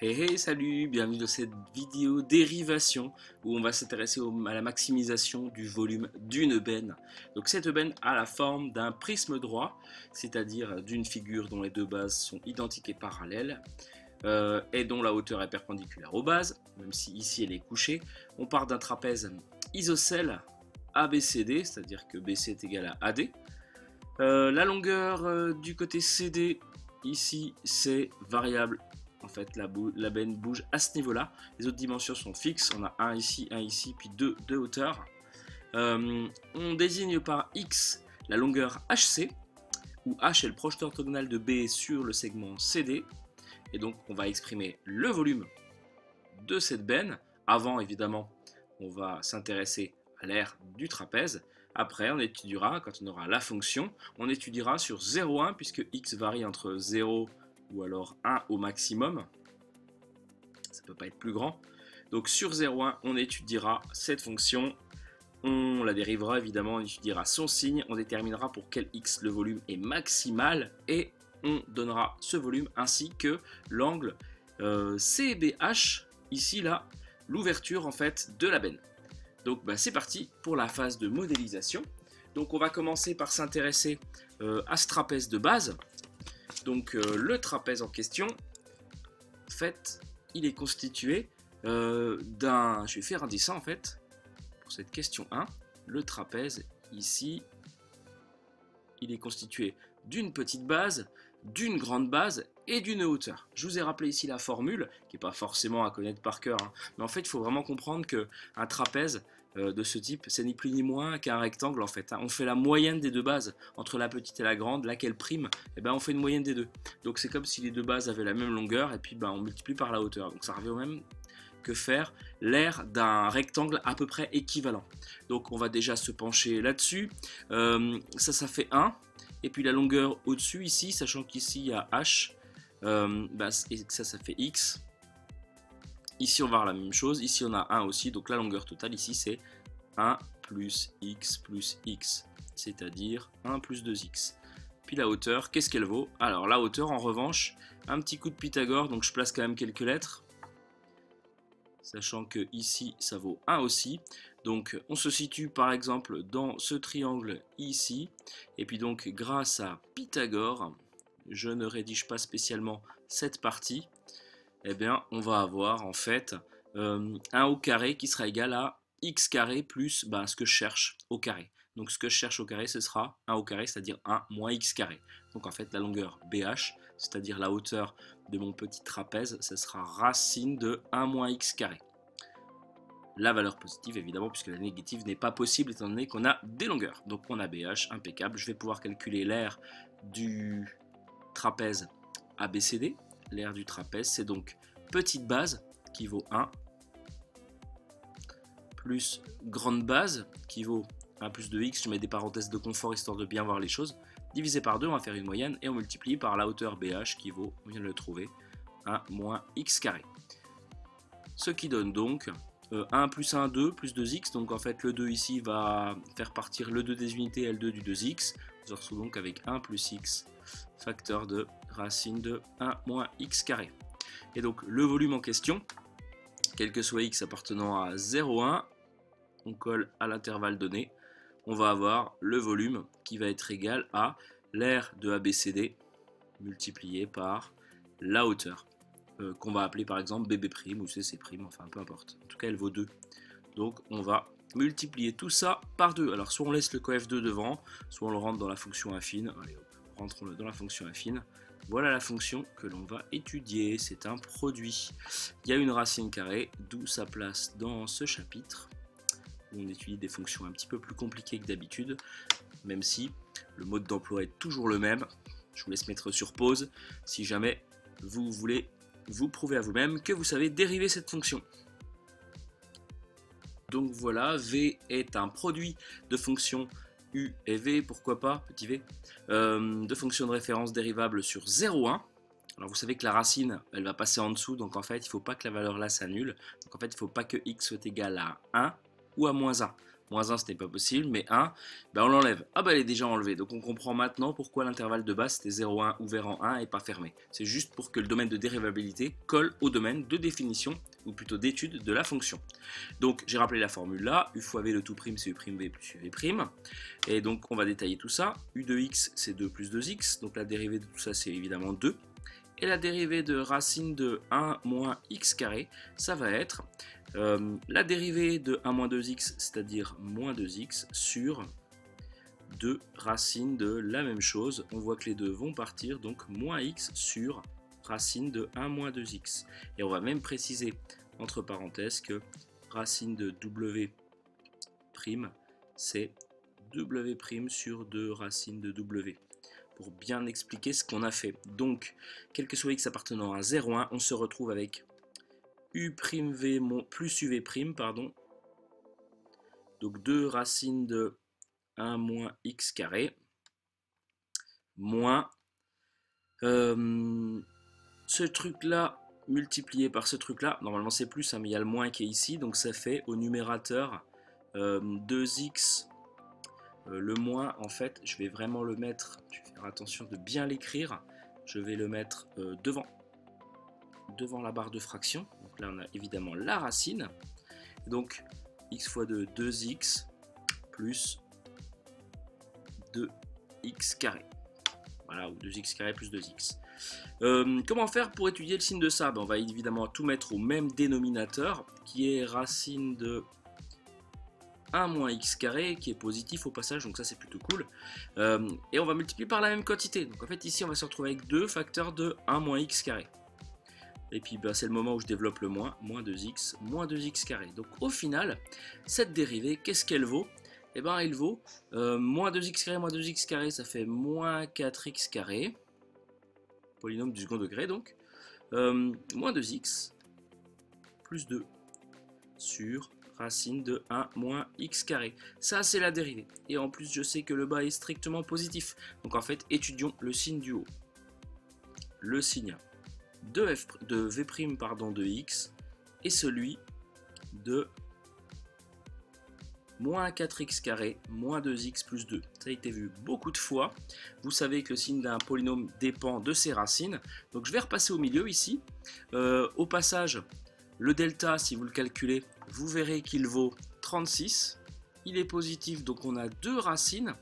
Hey hey, salut, bienvenue dans cette vidéo dérivation où on va s'intéresser à la maximisation du volume d'une benne. Donc cette benne a la forme d'un prisme droit, c'est-à-dire d'une figure dont les deux bases sont identiques et parallèles et dont la hauteur est perpendiculaire aux bases, même si ici elle est couchée. On part d'un trapèze isocèle ABCD, c'est-à-dire que BC est égal à AD. La longueur du côté CD, ici c'est variable. En fait, la benne bouge à ce niveau-là. Les autres dimensions sont fixes. On a un ici, puis deux de hauteur. On désigne par X la longueur HC, où H est le projeteur orthogonal de B sur le segment CD. Et donc, on va exprimer le volume de cette benne. Avant, évidemment, on va s'intéresser à l'aire du trapèze. Après, on étudiera, quand on aura la fonction, on étudiera sur 0,1, puisque X varie entre 0 ou alors 1 au maximum, ça ne peut pas être plus grand. Donc sur 0,1, on étudiera cette fonction, on la dérivera évidemment, on étudiera son signe, on déterminera pour quel x le volume est maximal et on donnera ce volume ainsi que l'angle CBH, ici là, l'ouverture en fait de la benne. Donc c'est parti pour la phase de modélisation. Donc on va commencer par s'intéresser à ce trapèze de base. Donc le trapèze en question, en fait, il est constitué d'un... Je vais faire un dessin en fait, pour cette question 1. Le trapèze, ici, il est constitué d'une petite base, d'une grande base et d'une hauteur. Je vous ai rappelé ici la formule, qui n'est pas forcément à connaître par cœur, hein, mais en fait, il faut vraiment comprendre qu'un trapèze de ce type, c'est ni plus ni moins qu'un rectangle en fait. Hein. On fait la moyenne des deux bases, entre la petite et la grande, laquelle prime, et on fait une moyenne des deux. Donc c'est comme si les deux bases avaient la même longueur, et puis on multiplie par la hauteur. Donc ça revient au même que faire l'aire d'un rectangle à peu près équivalent. Donc on va déjà se pencher là-dessus. Ça fait 1. Et puis la longueur au-dessus ici, sachant qu'ici il y a H, et ça fait X. Ici on va avoir la même chose, ici on a 1 aussi, donc la longueur totale ici c'est 1 plus X, c'est-à-dire 1 plus 2X. Puis la hauteur, qu'est-ce qu'elle vaut? Alors la hauteur en revanche, un petit coup de Pythagore, donc je place quand même quelques lettres. Sachant que ici ça vaut 1 aussi, donc on se situe par exemple dans ce triangle ici, et puis donc grâce à Pythagore, je ne rédige pas spécialement cette partie, on va avoir en fait un au carré qui sera égal à x carré plus ce que je cherche au carré. Donc ce que je cherche au carré, ce sera 1 au carré, c'est-à-dire 1 moins x carré. Donc en fait la longueur BH, c'est-à-dire la hauteur de mon petit trapèze, ce sera racine de 1 moins x carré. La valeur positive évidemment, puisque la négative n'est pas possible étant donné qu'on a des longueurs. Donc on a BH, impeccable. Je vais pouvoir calculer l'aire du trapèze ABCD. L'aire du trapèze, c'est donc petite base qui vaut 1 plus grande base qui vaut 1 plus 2x, je mets des parenthèses de confort histoire de bien voir les choses, divisé par 2, on va faire une moyenne et on multiplie par la hauteur BH qui vaut, on vient de le trouver, 1 moins x carré. Ce qui donne donc 1 plus 1, 2 plus 2x, donc en fait le 2 ici va faire partir le 2 des unités L2 du 2x, on se retrouve donc avec 1 plus x facteur de racine de 1 moins x carré. Et donc le volume en question, quel que soit x appartenant à 0,1, on colle à l'intervalle donné, on va avoir le volume qui va être égal à l'aire de ABCD multiplié par la hauteur, qu'on va appeler par exemple BB' ou CC', enfin peu importe, en tout cas elle vaut 2. Donc on va multiplier tout ça par 2. Alors soit on laisse le coef 2 devant, soit on le rentre dans la fonction affine. Allez hop, rentrons-le dans la fonction affine. Voilà la fonction que l'on va étudier, c'est un produit. Il y a une racine carrée, d'où sa place dans ce chapitre. On étudie des fonctions un petit peu plus compliquées que d'habitude, même si le mode d'emploi est toujours le même. Je vous laisse mettre sur pause si jamais vous voulez vous prouver à vous-même que vous savez dériver cette fonction. Donc voilà, V est un produit de fonctions U et V, pourquoi pas, petit v, de fonctions de référence dérivables sur 0,1. Alors vous savez que la racine, elle va passer en dessous, donc en fait, il ne faut pas que la valeur là s'annule. Donc en fait, il ne faut pas que x soit égal à 1 ou à moins 1. Moins 1, ce n'est pas possible, mais 1, ben on l'enlève. Ah ben elle est déjà enlevée, donc on comprend maintenant pourquoi l'intervalle de base c'était 0,1 ouvert en 1 et pas fermé. C'est juste pour que le domaine de dérivabilité colle au domaine de définition, ou plutôt d'étude de la fonction. Donc j'ai rappelé la formule là, u fois v de tout prime c'est u prime v plus uv prime. Et donc on va détailler tout ça. U de x c'est 2 plus 2x, donc la dérivée de tout ça c'est évidemment 2. Et la dérivée de racine de 1 moins x carré, ça va être la dérivée de 1 moins 2x, c'est-à-dire moins 2x, sur 2 racines de la même chose. On voit que les deux vont partir, donc moins x sur racine de 1 moins 2x. Et on va même préciser, entre parenthèses, que racine de w', c'est w' sur 2 racines de w. Pour bien expliquer ce qu'on a fait. Donc, quel que soit x appartenant à 0,1, on se retrouve avec u'v plus uv', pardon. Donc 2 racines de 1 moins x carré, moins ce truc-là multiplié par ce truc-là. Normalement c'est plus, hein, mais il y a le moins qui est ici, donc ça fait au numérateur 2x. Le moins, en fait, je vais vraiment le mettre, je vais faire attention de bien l'écrire, je vais le mettre devant la barre de fraction. Donc là, on a évidemment la racine. Donc, x fois 2, 2x plus 2x carré. Voilà, ou 2x carré plus 2x. Comment faire pour étudier le signe de ça? On va évidemment tout mettre au même dénominateur, qui est racine de 1 moins x carré, qui est positif au passage, donc ça c'est plutôt cool. Et on va multiplier par la même quantité. Donc en fait ici on va se retrouver avec 2 facteurs de 1 moins x carré. Et puis bah, c'est le moment où je développe le moins 2x carré. Donc au final, cette dérivée, qu'est-ce qu'elle vaut? Eh bien elle vaut moins 2x carré, ça fait moins 4x carré. Polynôme du second degré donc. Moins 2x plus 2 sur racine de 1 moins x carré. Ça c'est la dérivée. Et en plus je sais que le bas est strictement positif. Donc en fait étudions le signe du haut. Le signe de v' pardon, de x et celui de moins 4x carré moins 2x plus 2. Ça a été vu beaucoup de fois. Vous savez que le signe d'un polynôme dépend de ses racines. Donc je vais repasser au milieu ici. Au passage, le delta, si vous le calculez, vous verrez qu'il vaut 36. Il est positif, donc on a deux racines.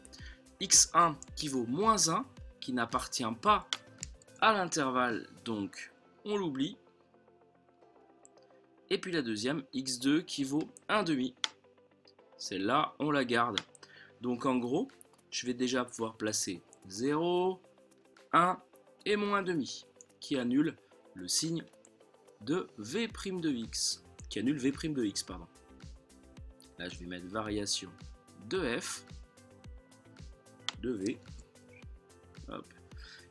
x1 qui vaut moins 1, qui n'appartient pas à l'intervalle, donc on l'oublie. Et puis la deuxième, x2 qui vaut 1,5. Celle-là, on la garde. Donc en gros, je vais déjà pouvoir placer 0, 1 et moins demi, qui annule le signe de v' de x, qui annule v' de x, pardon. Là, je vais mettre variation de f, de v. Hop.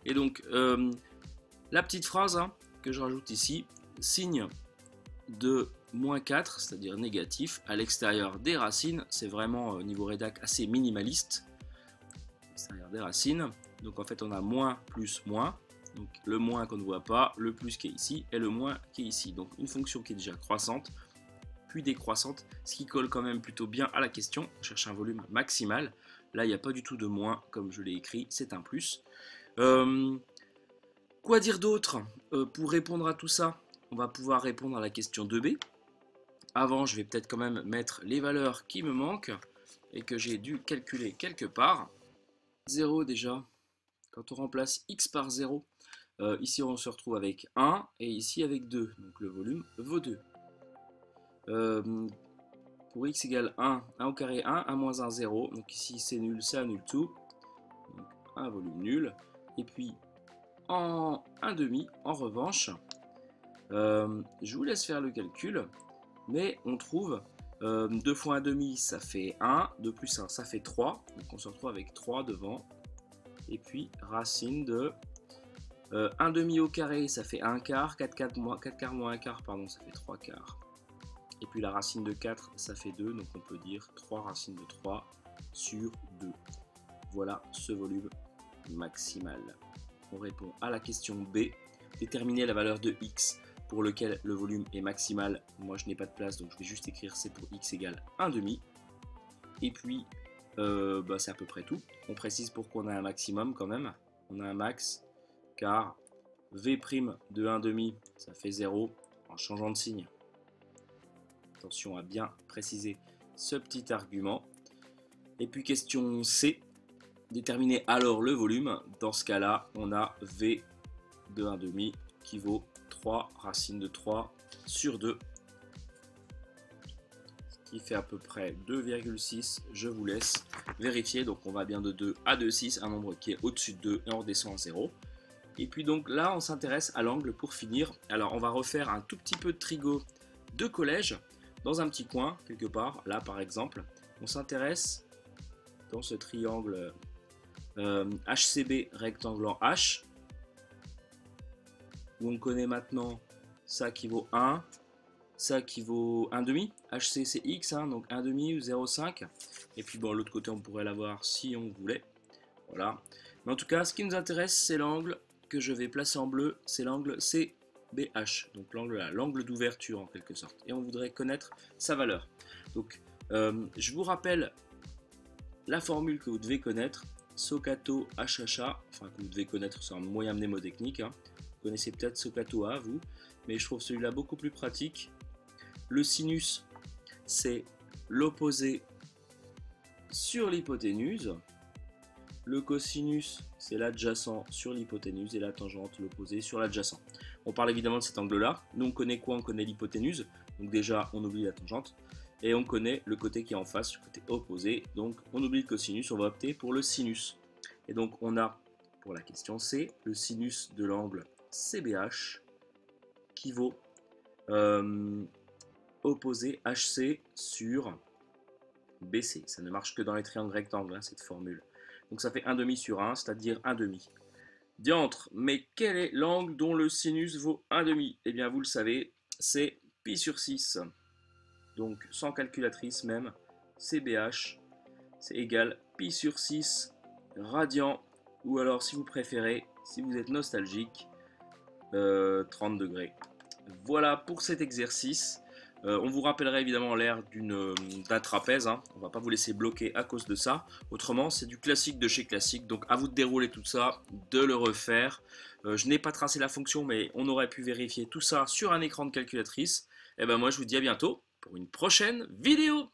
Et donc, la petite phrase hein, que je rajoute ici, signe de moins 4, c'est-à-dire négatif, à l'extérieur des racines, c'est vraiment au niveau rédac assez minimaliste, l'extérieur des racines, donc en fait on a moins plus moins, donc le moins qu'on ne voit pas, le plus qui est ici, et le moins qui est ici, donc une fonction qui est déjà croissante, puis décroissante, ce qui colle quand même plutôt bien à la question, on cherche un volume maximal, là il n'y a pas du tout de moins, comme je l'ai écrit, c'est un plus. Quoi dire d'autre pour répondre à tout ça? On va pouvoir répondre à la question 2b. Avant, je vais peut-être quand même mettre les valeurs qui me manquent et que j'ai dû calculer quelque part. 0 déjà, quand on remplace x par 0, ici on se retrouve avec 1 et ici avec 2, donc le volume vaut 2. Pour x égale 1, 1 au carré 1, 1 moins 1, 0, donc ici c'est nul, ça annule tout, donc un volume nul. Et puis en 1,5, en revanche, je vous laisse faire le calcul, mais on trouve 2 fois 1,5 ça fait 1, 2 plus 1 ça fait 3, donc on se retrouve avec 3 devant, et puis racine de 1,5 au carré ça fait 1 quart, 4 quarts moins 1 quart, pardon, ça fait 3 quarts, et puis la racine de 4 ça fait 2, donc on peut dire 3 racines de 3 sur 2. Voilà ce volume maximal. On répond à la question B, déterminer la valeur de x pour lequel le volume est maximal. Moi je n'ai pas de place donc je vais juste écrire c'est pour x égale 1,5. Et puis, c'est à peu près tout. On précise pourquoi on a un maximum quand même. On a un max, car V' de 1,5, ça fait 0 en changeant de signe. Attention à bien préciser ce petit argument. Et puis question C, déterminer alors le volume. Dans ce cas-là, on a V de 1,5 qui vaut 3 racine de 3 sur 2. Ce qui fait à peu près 2,6. Je vous laisse vérifier. Donc on va bien de 2 à 2,6, un nombre qui est au-dessus de 2 et on redescend à 0. Et puis donc là, on s'intéresse à l'angle pour finir. Alors on va refaire un tout petit peu de trigo de collège dans un petit coin, quelque part. Là par exemple, on s'intéresse dans ce triangle HCB rectangle en H, où on connaît maintenant ça qui vaut 1, ça qui vaut 1,5. HC c'est X, hein, donc 1,5 ou 0,5. Et puis bon, l'autre côté on pourrait l'avoir si on voulait. Voilà. Mais en tout cas, ce qui nous intéresse, c'est l'angle que je vais placer en bleu, c'est l'angle CBH, donc l'angle d'ouverture en quelque sorte. Et on voudrait connaître sa valeur. Donc, je vous rappelle la formule que vous devez connaître, Soccato HHA, enfin que vous devez connaître, c'est un moyen mnémotechnique. Hein. Vous connaissez peut-être Soccato A, vous, mais je trouve celui-là beaucoup plus pratique. Le sinus, c'est l'opposé sur l'hypoténuse. Le cosinus, c'est l'adjacent sur l'hypoténuse et la tangente, l'opposé sur l'adjacent. On parle évidemment de cet angle-là. Nous, on connaît quoi? On connaît l'hypoténuse. Donc déjà, on oublie la tangente. Et on connaît le côté qui est en face, le côté opposé. Donc, on oublie le cosinus, on va opter pour le sinus. Et donc, on a, pour la question C, le sinus de l'angle CBH qui vaut opposé HC sur BC. Ça ne marche que dans les triangles rectangles, hein, cette formule. Donc ça fait 1,5 sur 1, c'est-à-dire 1,5. Diantre, mais quel est l'angle dont le sinus vaut 1,5? Eh bien, vous le savez, c'est pi sur 6. Donc, sans calculatrice même, CBH, c'est égal pi sur 6 radian, ou alors, si vous préférez, si vous êtes nostalgique, 30 degrés. Voilà pour cet exercice. On vous rappellera évidemment l'air d'un trapèze, hein. On ne va pas vous laisser bloquer à cause de ça. Autrement, c'est du classique de chez classique, donc à vous de dérouler tout ça, de le refaire. Je n'ai pas tracé la fonction, mais on aurait pu vérifier tout ça sur un écran de calculatrice. Et ben moi, je vous dis à bientôt pour une prochaine vidéo.